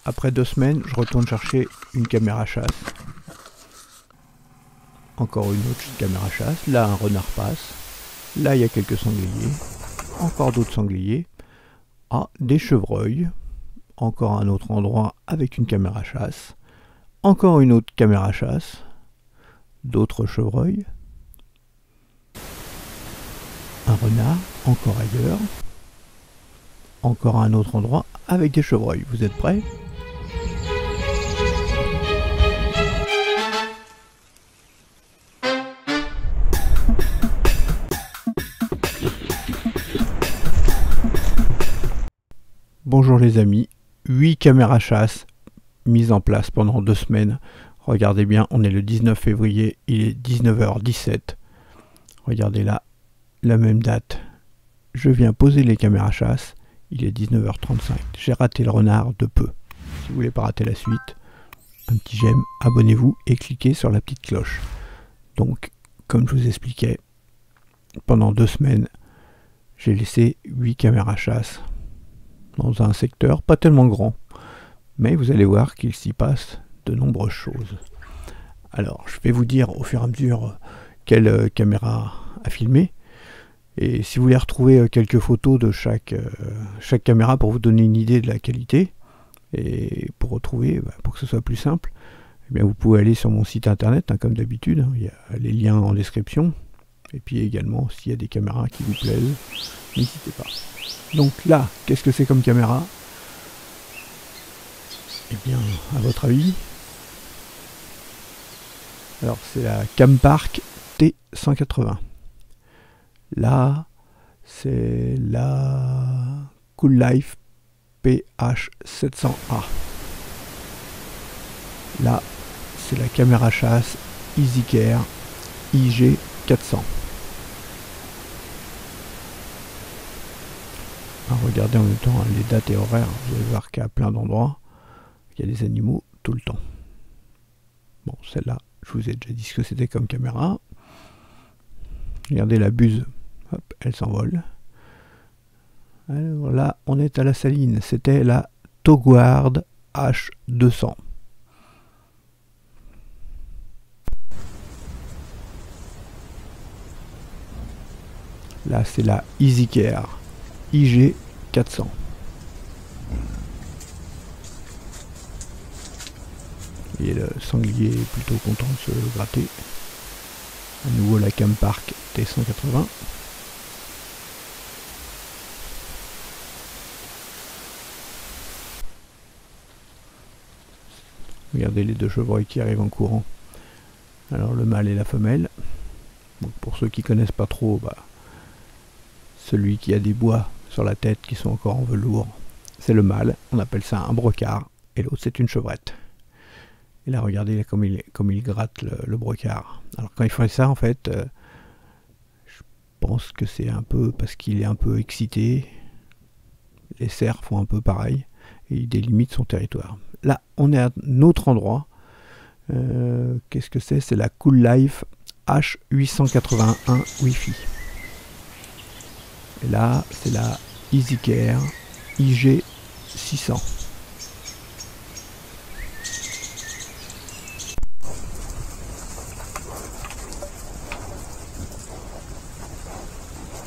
Après 2 semaines, je retourne chercher une caméra chasse. Encore une autre caméra chasse. Là, un renard passe. Là, il y a quelques sangliers. Encore d'autres sangliers. Ah, des chevreuils. Encore un autre endroit avec une caméra chasse. Encore une autre caméra chasse. D'autres chevreuils. Un renard, encore ailleurs. Encore un autre endroit avec des chevreuils. Vous êtes prêts ? Bonjour les amis, 8 caméras chasse mises en place pendant 2 semaines. Regardez bien, on est le 19 février, il est 19h17. Regardez là, la même date. Je viens poser les caméras chasse, il est 19h35. J'ai raté le renard de peu. Si vous voulez pas rater la suite, un petit j'aime, abonnez-vous et cliquez sur la petite cloche. Donc, comme je vous expliquais, pendant 2 semaines, j'ai laissé 8 caméras chasse dans un secteur pas tellement grand, mais vous allez voir qu'il s'y passe de nombreuses choses. Alors, je vais vous dire au fur et à mesure quelle caméra a filmé, et si vous voulez retrouver quelques photos de chaque caméra pour vous donner une idée de la qualité, et pour retrouver, pour que ce soit plus simple, eh bien vous pouvez aller sur mon site internet, hein, comme d'habitude, il y a les liens en description, et puis également, s'il y a des caméras qui vous plaisent, n'hésitez pas. Donc là, qu'est-ce que c'est comme caméra? Eh bien, à votre avis, alors c'est la Campark T180. Là, c'est la Cool-Life PH700A. Là, c'est la caméra chasse EasyCare IG400. Regardez en même temps les dates et horaires, vous allez voir qu'à plein d'endroits, il y a des animaux tout le temps. Bon, celle-là, je vous ai déjà dit ce que c'était comme caméra. Regardez la buse, hop, elle s'envole. Alors là, on est à la saline, c'était la Togward H200. Là, c'est la EasyCare IG400. Et le sanglier est plutôt content de se gratter. À nouveau la Campark T180. Regardez les deux chevreuils qui arrivent en courant. Alors le mâle et la femelle. Donc pour ceux qui connaissent pas trop, celui qui a des bois sur la tête qui sont encore en velours, c'est le mâle, on appelle ça un brocard, et l'autre c'est une chevrette. Et là regardez comme il gratte le brocard. Alors quand il fait ça, en fait, je pense que c'est un peu parce qu'il est un peu excité. Les cerfs font un peu pareil, et il délimite son territoire. Là on est à un autre endroit. Qu'est-ce que c'est? C'est la Cool-Life H881 Wi-Fi. Et là, c'est la EasyCare IG600.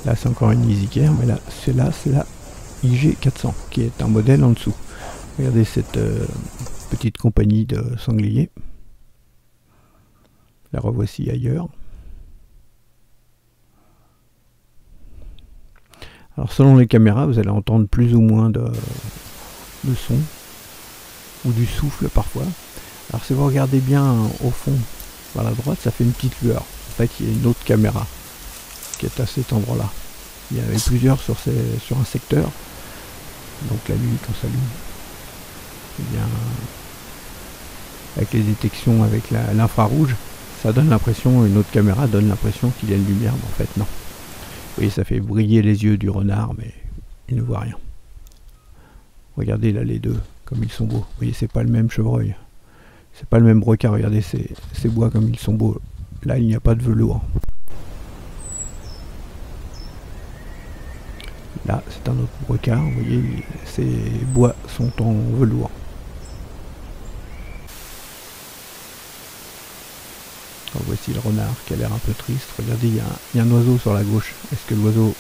Là, c'est encore une EasyCare, mais là, c'est la IG400, qui est un modèle en dessous. Regardez cette petite compagnie de sangliers. La revoici ailleurs. Alors selon les caméras, vous allez entendre plus ou moins de son ou du souffle parfois. Alors si vous regardez bien au fond, vers la droite, ça fait une petite lueur. En fait, il y a une autre caméra qui est à cet endroit-là. Il y en avait plusieurs sur un secteur. Donc la nuit, quand ça allume, eh bien, avec les détections avec l'infrarouge, ça donne l'impression, une autre caméra donne l'impression qu'il y a une lumière, mais en fait non. Vous voyez, ça fait briller les yeux du renard, mais il ne voit rien. Regardez là les deux, comme ils sont beaux. Vous voyez, c'est pas le même chevreuil. C'est pas le même brocard. Regardez ces bois comme ils sont beaux. Là, il n'y a pas de velours. Là, c'est un autre brocard. Vous voyez, ces bois sont en velours. voici le renard qui a l'air un peu triste. Regardez, il y a un oiseau sur la gauche. Est-ce que l'oiseau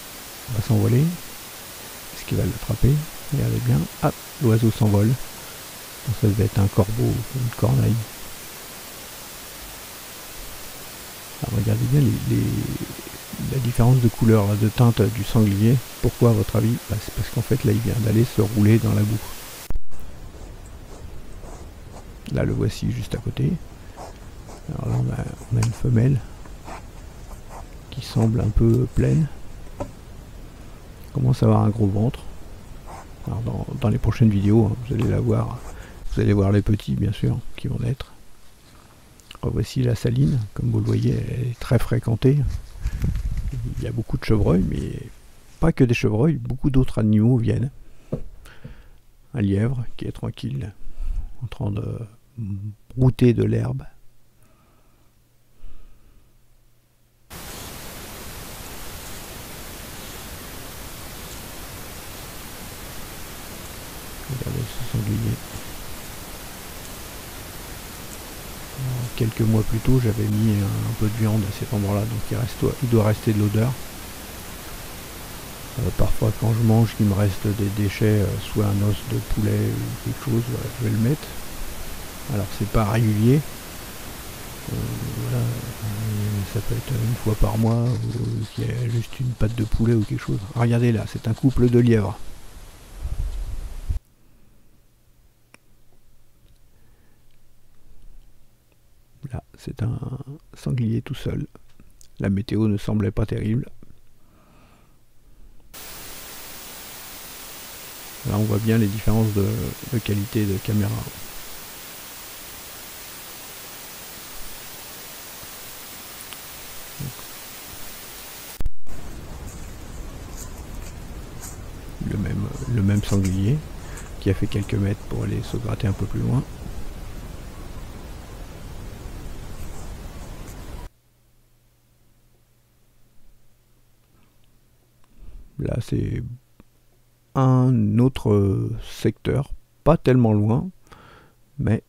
va s'envoler? Est-ce qu'il va l'attraper? Regardez bien. Ah, l'oiseau s'envole. Donc ça devait être un corbeau ou une corneille. Alors regardez bien la différence de couleur, de teinte du sanglier. Pourquoi à votre avis? C'est parce qu'en fait là il vient d'aller se rouler dans la boue. Là le voici juste à côté. Alors là on a une femelle qui semble un peu pleine. Commence à avoir un gros ventre. Alors dans les prochaines vidéos, hein, vous allez la voir. Vous allez voir les petits bien sûr qui vont naître. Voici la saline, comme vous le voyez, elle est très fréquentée. Il y a beaucoup de chevreuils, mais pas que des chevreuils, beaucoup d'autres animaux viennent. Un lièvre qui est tranquille, en train de brouter de l'herbe. Regardez ce sanglier. Quelques mois plus tôt, j'avais mis un peu de viande à cet endroit-là, donc il doit rester de l'odeur. Parfois, quand je mange, il me reste des déchets, soit un os de poulet ou quelque chose, voilà, je vais le mettre. Alors, c'est pas régulier. Voilà, ça peut être une fois par mois, ou qu'il y a juste une patte de poulet ou quelque chose. Regardez là, c'est un couple de lièvres. Là, c'est un sanglier tout seul. La météo ne semblait pas terrible. Là, on voit bien les différences de qualité de caméra. Le même sanglier qui a fait quelques mètres pour aller se gratter un peu plus loin. Là, c'est un autre secteur, pas tellement loin, mais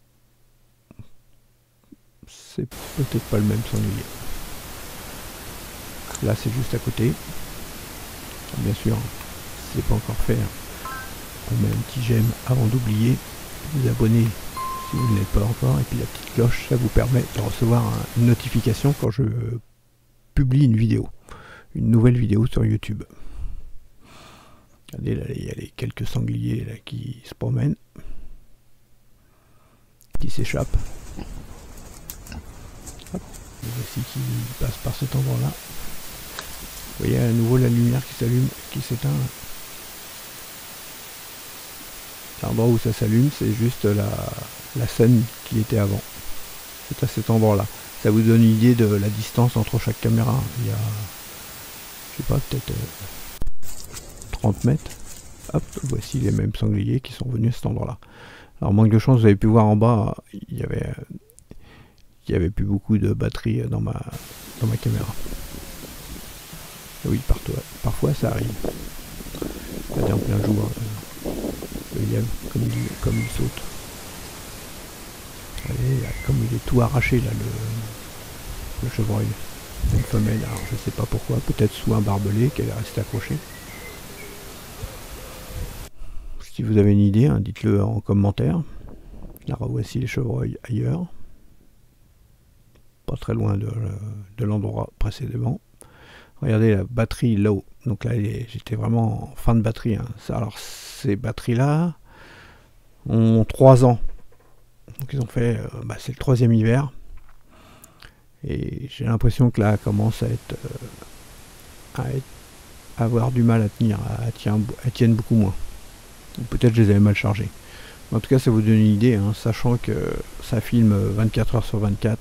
c'est peut-être pas le même sanglier. Là, c'est juste à côté. Bien sûr, si c'est pas encore fait, on met un petit j'aime avant d'oublier, vous abonner si vous ne l'êtes pas encore, et puis la petite cloche, ça vous permet de recevoir une notification quand je publie une nouvelle vidéo sur YouTube. Regardez, là, il y a les quelques sangliers là, qui se promènent, qui s'échappent. Voici qui passe par cet endroit-là. Vous voyez à nouveau la lumière qui s'allume, qui s'éteint. L'endroit où ça s'allume, c'est juste la scène qui était avant. C'est à cet endroit-là. Ça vous donne une idée de la distance entre chaque caméra. Il y a, je sais pas, peut-être 30 mètres. Hop, voici les mêmes sangliers qui sont venus à cet endroit-là. Alors, manque de chance, vous avez pu voir en bas, il y avait plus beaucoup de batterie dans ma caméra. Et oui, parfois ça arrive. Regardez en plein jour, le lièvre, comme il saute. Regardez, comme il est tout arraché là, le chevreuil. C'est une femelle, alors je sais pas pourquoi, peut-être sous un barbelé qu'elle est restée accrochée. Si vous avez une idée, hein, dites-le en commentaire. Là, voici les chevreuils ailleurs. Pas très loin de l'endroit précédemment. Regardez la batterie low. Donc là, j'étais vraiment en fin de batterie. Hein. Alors, ces batteries-là ont 3 ans. Donc, ils ont fait... c'est le 3e hiver. Et j'ai l'impression que là, commence à avoir du mal à tenir. Elles tiennent beaucoup moins. Peut-être je les avais mal chargées. En tout cas, ça vous donne une idée, hein, sachant que ça filme 24 heures sur 24,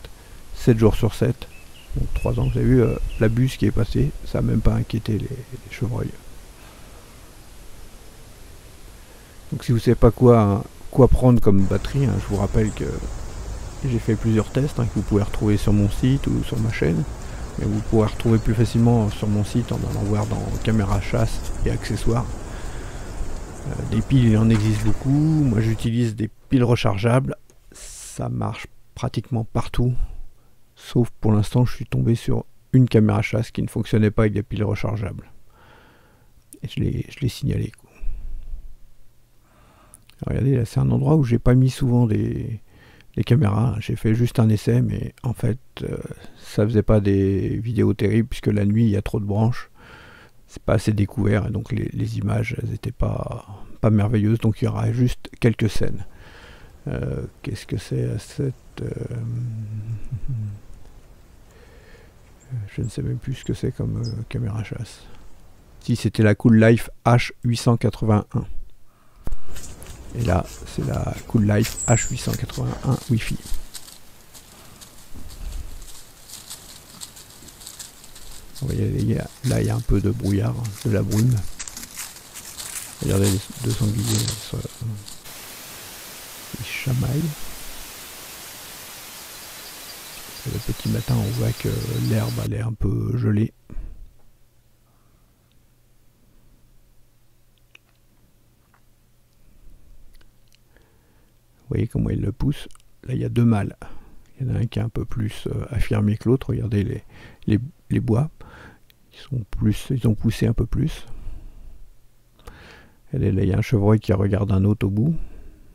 7 jours sur 7. Donc 3 ans, vous avez vu la buse qui est passée, ça n'a même pas inquiété les chevreuils. Donc si vous ne savez pas quoi prendre comme batterie, hein, je vous rappelle que j'ai fait plusieurs tests que vous pouvez retrouver sur mon site ou sur ma chaîne. Mais vous pourrez retrouver plus facilement sur mon site en allant voir dans caméra chasse et accessoires. Des piles, il en existe beaucoup. Moi j'utilise des piles rechargeables. Ça marche pratiquement partout. Sauf pour l'instant, je suis tombé sur une caméra chasse qui ne fonctionnait pas avec des piles rechargeables. Et je l'ai signalé, quoi. Alors, regardez, là c'est un endroit où j'ai pas mis souvent les caméras. J'ai fait juste un essai, mais en fait, ça faisait pas des vidéos terribles puisque la nuit il y a trop de branches. C'est pas assez découvert et donc les images elles étaient pas merveilleuses. Donc il y aura juste quelques scènes. Qu'est-ce que c'est cette je ne sais même plus ce que c'est comme caméra chasse. Si, c'était la Cool Life H881. Et là, c'est la Cool Life H881 Wi-Fi. Vous voyez, là, il y a un peu de brouillard, de la brume. Regardez les deux sangliers, ils chamaillent. Le petit matin, on voit que l'herbe elle est un peu gelée. Vous voyez comment il le pousse. Là, il y a deux mâles. Il y en a un qui est un peu plus affirmé que l'autre. Regardez les bois. Ils ont poussé un peu plus. Et là, il y a un chevreuil qui regarde un autre au bout.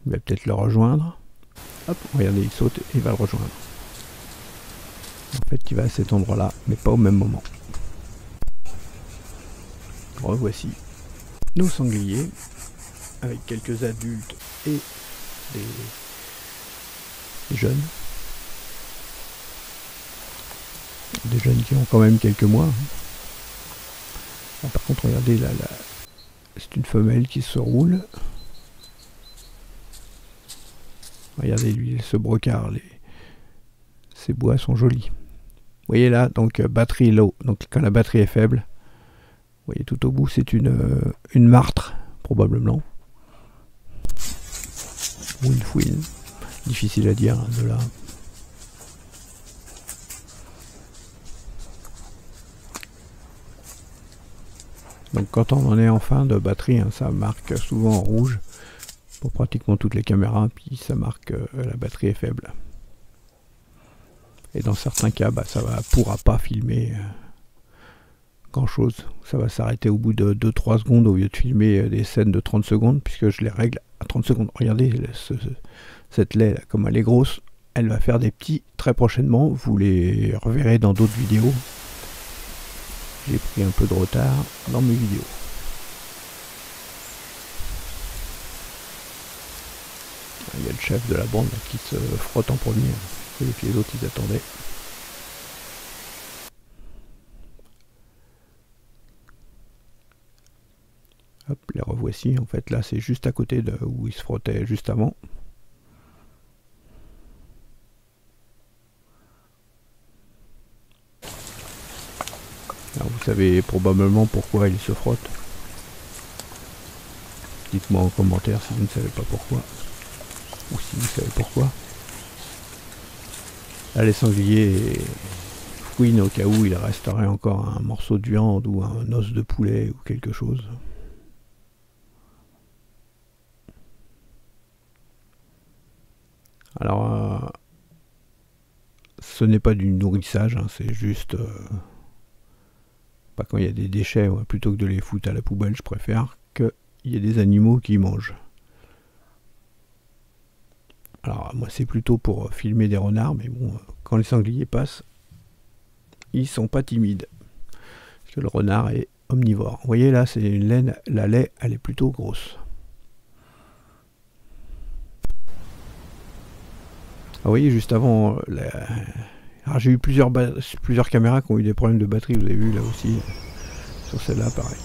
Il va peut-être le rejoindre. Hop, regardez, il saute et il va le rejoindre. En fait, il va à cet endroit-là, mais pas au même moment. Revoici nos sangliers, avec quelques adultes et des jeunes. Des jeunes qui ont quand même quelques mois. Ah, par contre, regardez, là, c'est une femelle qui se roule. Regardez, lui, ce brocard, ces bois sont jolis. Vous voyez là, donc batterie low. Donc quand la batterie est faible, vous voyez tout au bout, c'est une martre, probablement. Ou une fouine. Difficile à dire, hein, de là. Donc quand on en est en fin de batterie, hein, ça marque souvent en rouge pour pratiquement toutes les caméras, puis ça marque la batterie est faible. Et dans certains cas, ça ne pourra pas filmer grand chose. Ça va s'arrêter au bout de 2-3 secondes au lieu de filmer des scènes de 30 secondes, puisque je les règle à 30 secondes. Regardez, cette lait, là, comme elle est grosse, elle va faire des petits très prochainement. Vous les reverrez dans d'autres vidéos. J'ai pris un peu de retard dans mes vidéos. Il y a le chef de la bande qui se frotte en premier. Et puis les autres, ils attendaient. Hop, les revoici. En fait, là, c'est juste à côté de où ils se frottaient juste avant. Alors, vous savez probablement pourquoi ils se frottent. Dites-moi en commentaire si vous ne savez pas pourquoi. Ou si vous savez pourquoi. Là, les sangliers fouinent au cas où il resterait encore un morceau de viande ou un os de poulet ou quelque chose. Alors, ce n'est pas du nourrissage, hein, c'est juste... pas quand il y a des déchets, ouais, plutôt que de les foutre à la poubelle, je préfère qu'il y ait des animaux qui mangent. Alors moi c'est plutôt pour filmer des renards, mais bon, quand les sangliers passent, ils sont pas timides. Parce que le renard est omnivore. Vous voyez là, c'est une laine, la lait, elle est plutôt grosse. Vous voyez, juste avant, alors j'ai eu plusieurs caméras qui ont eu des problèmes de batterie, vous avez vu là aussi. Sur celle-là, pareil.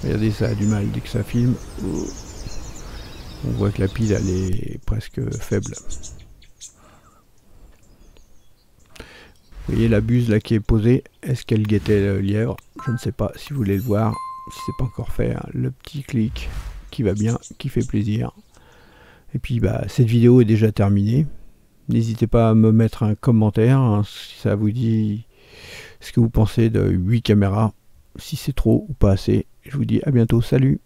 Regardez, ça a du mal dès que ça filme. On voit que la pile, elle est presque faible. Vous voyez la buse là qui est posée. Est-ce qu'elle guettait le lièvre? Je ne sais pas. Si vous voulez le voir, si c'est pas encore fait, hein, le petit clic qui va bien, qui fait plaisir. Et puis cette vidéo est déjà terminée. N'hésitez pas à me mettre un commentaire, hein, si ça vous dit ce que vous pensez de 8 caméras, si c'est trop ou pas assez. Je vous dis à bientôt, salut!